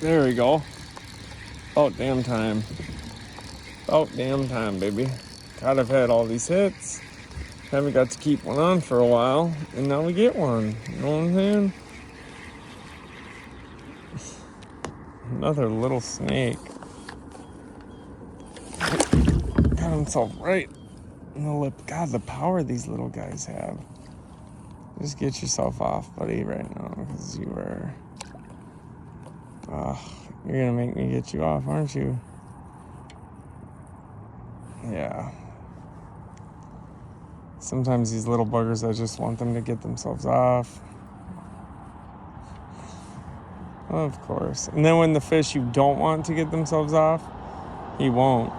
There we go. About damn time. About damn time, baby. God, I've had all these hits. Haven't got to keep one on for a while, and now we get one. You know what I'm saying? Another little snake. Got himself right in the lip. God, the power these little guys have. Just get yourself off, buddy, right now, because you are... you're gonna make me get you off, aren't you? Yeah. Sometimes these little buggers, I just want them to get themselves off. Of course. And then when the fish you don't want to get themselves off, he won't.